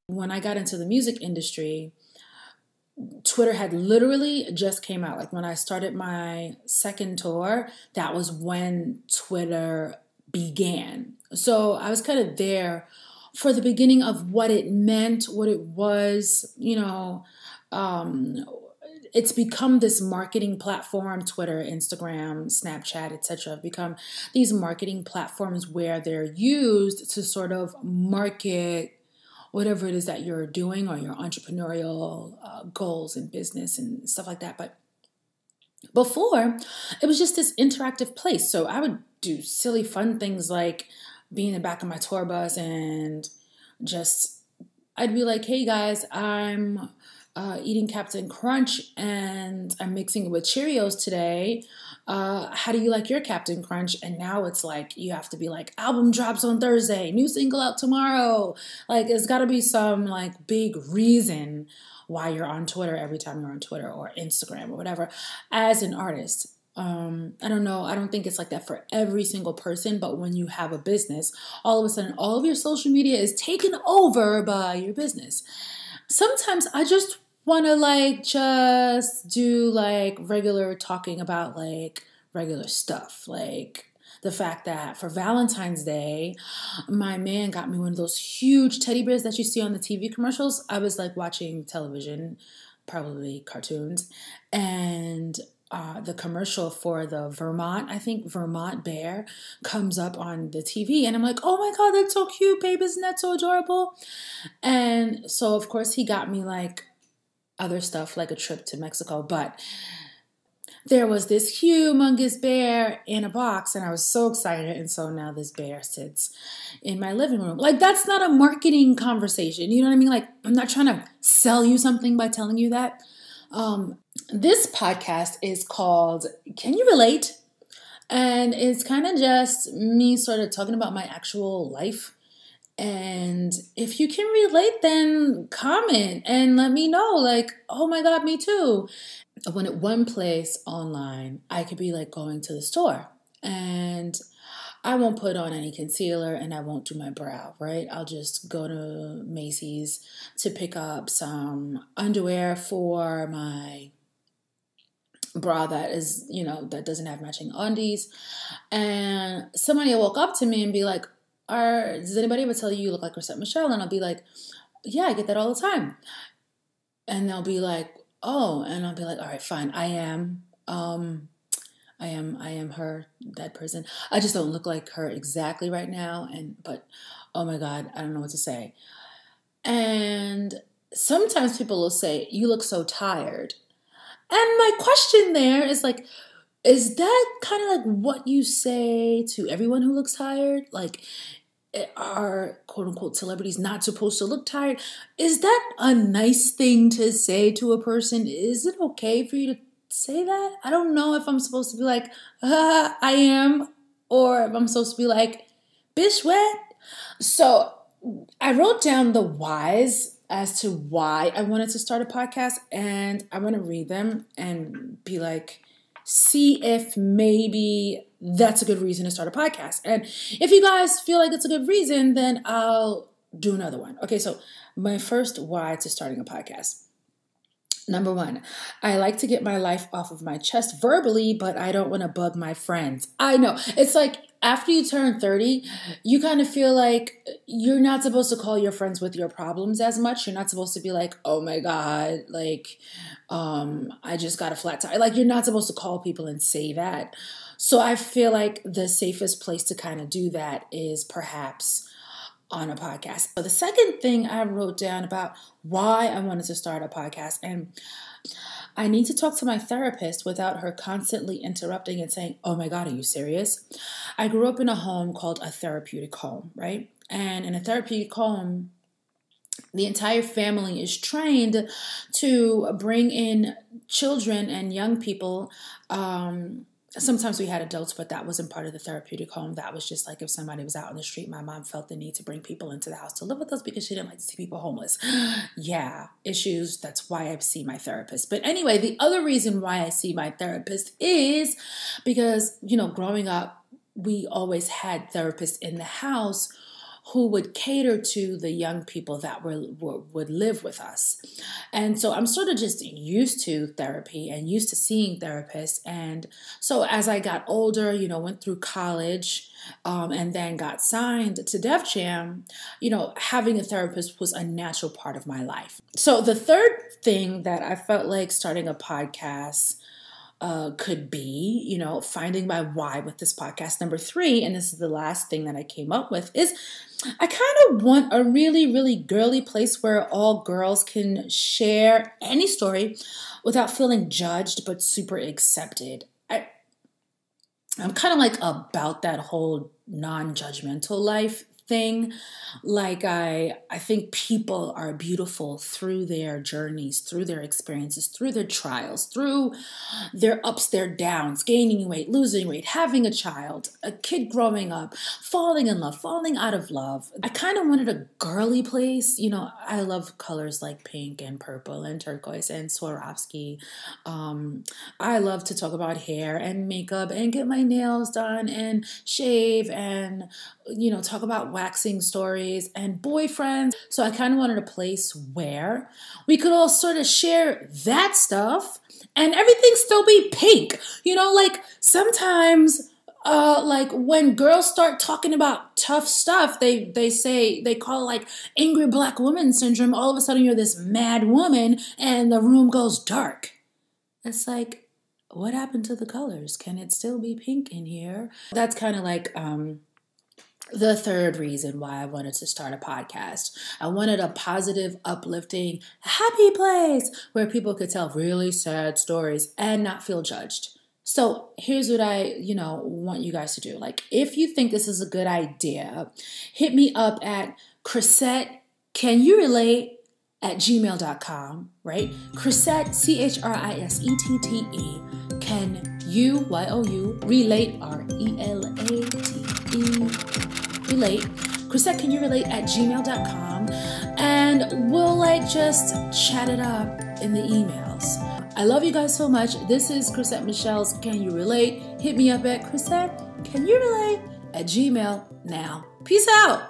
When I got into the music industry, Twitter had literally just came out. Like when I started my second tour, that was when Twitter began. So I was kind of there for the beginning of what it meant, what it was, it's become this marketing platform. Twitter, Instagram, Snapchat, etc. have become these marketing platforms where they're used to sort of market whatever it is that you're doing or your entrepreneurial goals in business and stuff like that. But before, it was just this interactive place. So I would do silly, fun things like be in the back of my tour bus and I'd be like, hey guys, I'm eating Captain Crunch and I'm mixing it with Cheerios today. How do you like your Captain Crunch? And now it's like you have to be like, album drops on Thursday, new single out tomorrow. Like it's got to be some like big reason why you're on Twitter every time you're on Twitter or Instagram or whatever as an artist. I don't know. I don't think it's like that for every single person, but when you have a business, all of a sudden all of your social media is taken over by your business. Sometimes I just want to like just do like regular talking about like regular stuff. Like the fact that for Valentine's Day, my man got me one of those huge teddy bears that you see on the TV commercials. I was like watching television, probably cartoons, and the commercial for the Vermont bear comes up on the TV. And I'm like, oh my God, that's so cute, babe. Isn't that so adorable? And so, of course, he got me like other stuff like a trip to Mexico. But there was this humongous bear in a box and I was so excited. And so now this bear sits in my living room. Like that's not a marketing conversation. You know what I mean? Like I'm not trying to sell you something by telling you that. This podcast is called Can You Relate? And it's kind of just me sort of talking about my actual life. And if you can relate, then comment and let me know like, oh my God, me too. When at one place online, I could be like going to the store and I won't put on any concealer and I won't do my brow, right? I'll just go to Macy's to pick up some underwear for my bra that is, that doesn't have matching undies. And somebody will walk up to me and be like, does anybody ever tell you look like Chrisette Michele? And I'll be like, yeah, I get that all the time. And they'll be like, oh, and I'll be like, all right, fine. I am her, that person. I just don't look like her exactly right now. But oh my God, I don't know what to say. And sometimes people will say, you look so tired. And my question there is like, is that kind of like what you say to everyone who looks tired? Like, are quote unquote celebrities not supposed to look tired? Is that a nice thing to say to a person? Is it okay for you to say that? I don't know if I'm supposed to be like, I am, or if I'm supposed to be like, bitch, what? So I wrote down the whys as to why I wanted to start a podcast, and I want to read them and be like, see if maybe that's a good reason to start a podcast. And if you guys feel like it's a good reason, then I'll do another one. Okay, so my first why to starting a podcast. Number one, I like to get my life off of my chest verbally, but I don't want to bug my friends. I know. It's like after you turn 30, you kind of feel like you're not supposed to call your friends with your problems as much. You're not supposed to be like, oh my God, like, I just got a flat tire. Like, you're not supposed to call people and say that. So I feel like the safest place to kind of do that is perhaps on a podcast. So the second thing I wrote down about why I wanted to start a podcast, and I need to talk to my therapist without her constantly interrupting and saying, oh my God, are you serious? I grew up in a home called a therapeutic home, right? And in a therapeutic home, the entire family is trained to bring in children and young people. Sometimes we had adults, but that wasn't part of the therapeutic home. That was just like if somebody was out on the street, my mom felt the need to bring people into the house to live with us because she didn't like to see people homeless. Yeah, issues. That's why I see my therapist. But anyway, the other reason why I see my therapist is because, growing up, we always had therapists in the house who would cater to the young people that would live with us. And so I'm sort of just used to therapy and used to seeing therapists. And so as I got older, went through college, and then got signed to Def Jam, having a therapist was a natural part of my life. So the third thing that I felt like starting a podcast could be, finding my why with this podcast. Number 3, and this is the last thing that I came up with, is I kind of want a really, really girly place where all girls can share any story without feeling judged, but super accepted. I'm kind of like about that whole non-judgmental life thing. Like I think people are beautiful through their journeys, through their experiences, through their trials, through their ups, their downs, gaining weight, losing weight, having a child, a kid growing up, falling in love, falling out of love. I kind of wanted a girly place. I love colors like pink and purple and turquoise and Swarovski. I love to talk about hair and makeup and get my nails done and shave and, talk about waxing stories and boyfriends. So I kind of wanted a place where we could all sort of share that stuff and everything still be pink. Like sometimes like when girls start talking about tough stuff, they call it like angry black woman syndrome. All of a sudden you're this mad woman and the room goes dark. It's like, what happened to the colors? Can it still be pink in here? That's kind of like the third reason why I wanted to start a podcast. I wanted a positive, uplifting, happy place where people could tell really sad stories and not feel judged. So here's what I, want you guys to do. Like, if you think this is a good idea, hit me up at Chrisette, can you relate @gmail.com, right? Chrisette, CHRISETTE, can you, YOU, relate, RELATE, relate. Chrisette, can you relate @gmail.com, and we'll just chat it up in the emails. I love you guys so much. This is Chrisette Michelle's Can You Relate? Hit me up at Chrisette, can you relate @gmail now. Peace out.